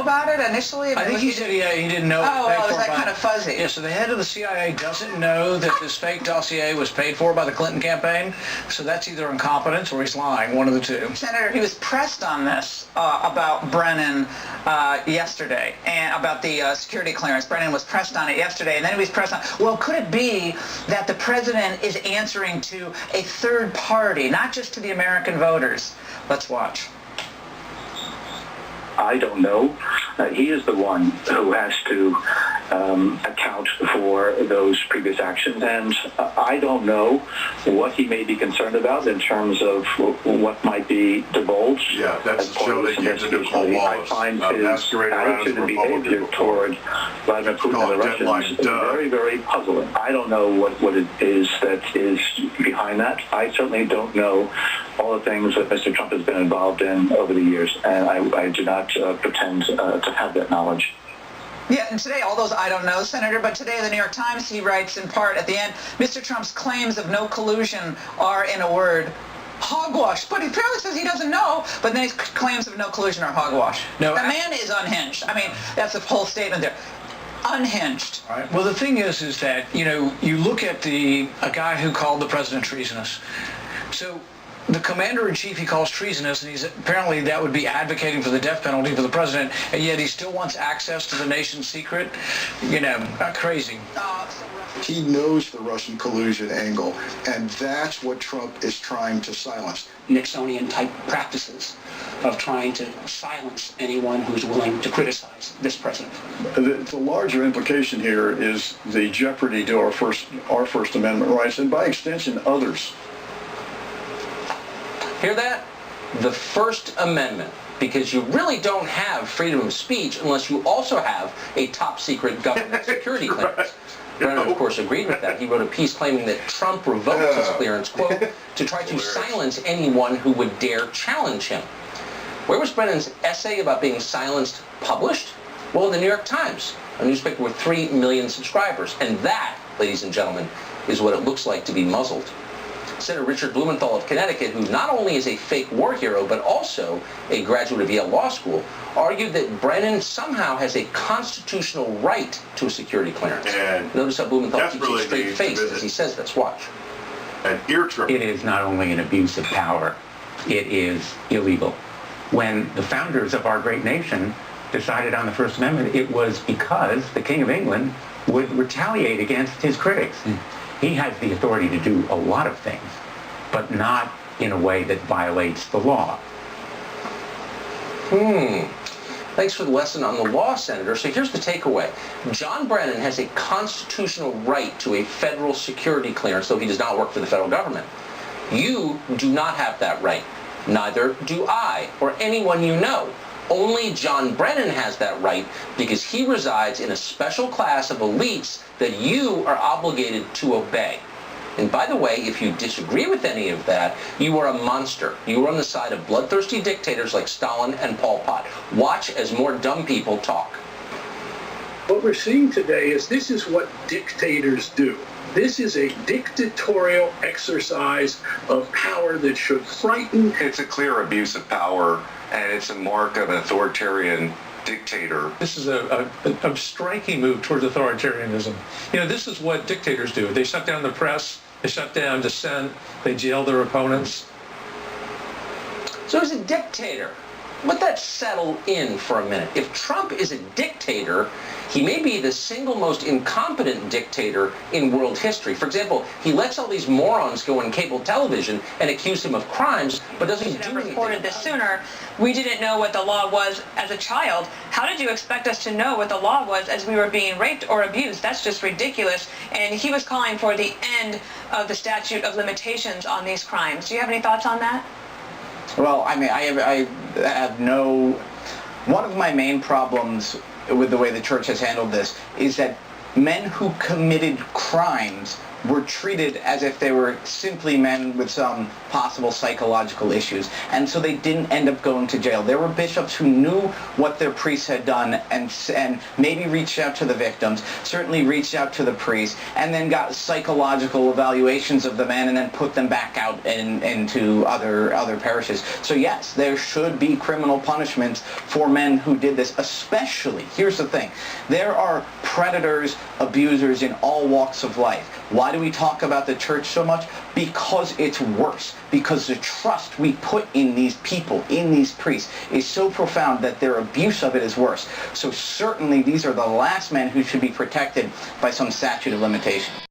about it initially? I think he said he didn't know. Oh, is that kind of fuzzy? Yeah, so the head of the CIA doesn't know that this fake dossier was paid for by the Clinton campaign. So that's either incompetence or he's lying, one of the two. Senator, he was pressed on this about Brennan yesterday, and about the security clearance. Brennan was pressed on it yesterday, and then he was pressed on, well, could it be that the president is answering to a third party, not just to the American voters? Let's watch. I don't know. He is the one who has to account for those previous actions, and I don't know what he may be concerned about in terms of what might be divulged. Yeah, that's as the show they use to call I find his attitude and behavior toward Vladimir Putin and the Russians very, very puzzling. I don't know what it is that is behind that. I certainly don't know all the things that Mr. Trump has been involved in over the years, and I do not pretend to have that knowledge. Yeah, and today, all those I don't know, Senator, but today the New York Times, he writes in part at the end, Mr. Trump's claims of no collusion are, in a word, hogwash. But he apparently says he doesn't know, but then his claims of no collusion are hogwash. No, the man is unhinged. I mean, that's the whole statement there. Unhinged. All right. Well, the thing is that, you know, you look at a guy who called the president treasonous. So the commander-in-chief he calls treasonous, and he's apparently that would be advocating for the death penalty for the president, and yet he still wants access to the nation's secret. You know, crazy. He knows the Russian collusion angle, and that's what Trump is trying to silence. Nixonian-type practices of trying to silence anyone who's willing to criticize this president. The larger implication here is the jeopardy to our First Amendment rights, and by extension, others. Hear that? The First Amendment. Because you really don't have freedom of speech unless you also have a top-secret government security clearance. Brennan, of course, agreed with that. He wrote a piece claiming that Trump revoked his clearance, quote, to try to silence anyone who would dare challenge him. Where was Brennan's essay about being silenced published? Well, in the New York Times, a newspaper with 3 million subscribers. And that, ladies and gentlemen, is what it looks like to be muzzled. Senator Richard Blumenthal of Connecticut, who not only is a fake war hero, but also a graduate of Yale Law School, argued that Brennan somehow has a constitutional right to a security clearance. And notice how Blumenthal keeps really a straight face as he says this. Watch. An ear trip. It is not only an abuse of power, it is illegal. When the founders of our great nation decided on the First Amendment, it was because the King of England would retaliate against his critics. He has the authority to do a lot of things, but not in a way that violates the law. Thanks for the lesson on the law, Senator. So here's the takeaway. John Brennan has a constitutional right to a federal security clearance, though he does not work for the federal government. You do not have that right. Neither do I, or anyone you know. Only John Brennan has that right because he resides in a special class of elites that you are obligated to obey. And by the way, if you disagree with any of that, you are a monster. You are on the side of bloodthirsty dictators like Stalin and Pol Pot. Watch as more dumb people talk. What we're seeing today is this is what dictators do. This is a dictatorial exercise of power that should frighten. It's a clear abuse of power, and it's a mark of an authoritarian dictator. This is a striking move towards authoritarianism. You know, this is what dictators do. They shut down the press, they shut down dissent, they jail their opponents. So he's a dictator. Let that settle in for a minute. If Trump is a dictator, he may be the single most incompetent dictator in world history. For example, he lets all these morons go on cable television and accuse him of crimes, but doesn't do anything. Reported this sooner. We didn't know what the law was as a child. How did you expect us to know what the law was as we were being raped or abused? That's just ridiculous. And he was calling for the end of the statute of limitations on these crimes. Do you have any thoughts on that? Well, I mean, I have no... One of my main problems with the way the church has handled this is that men who committed crimes were treated as if they were simply men with some possible psychological issues. And so they didn't end up going to jail. There were bishops who knew what their priests had done and maybe reached out to the victims, certainly reached out to the priests, and then got psychological evaluations of the men and then put them back out into other parishes. So yes, there should be criminal punishments for men who did this, especially, here's the thing, there are predators, abusers in all walks of life. Why do we talk about the church so much? Because it's worse. Because the trust we put in these people, in these priests, is so profound that their abuse of it is worse. So certainly these are the last men who should be protected by some statute of limitation.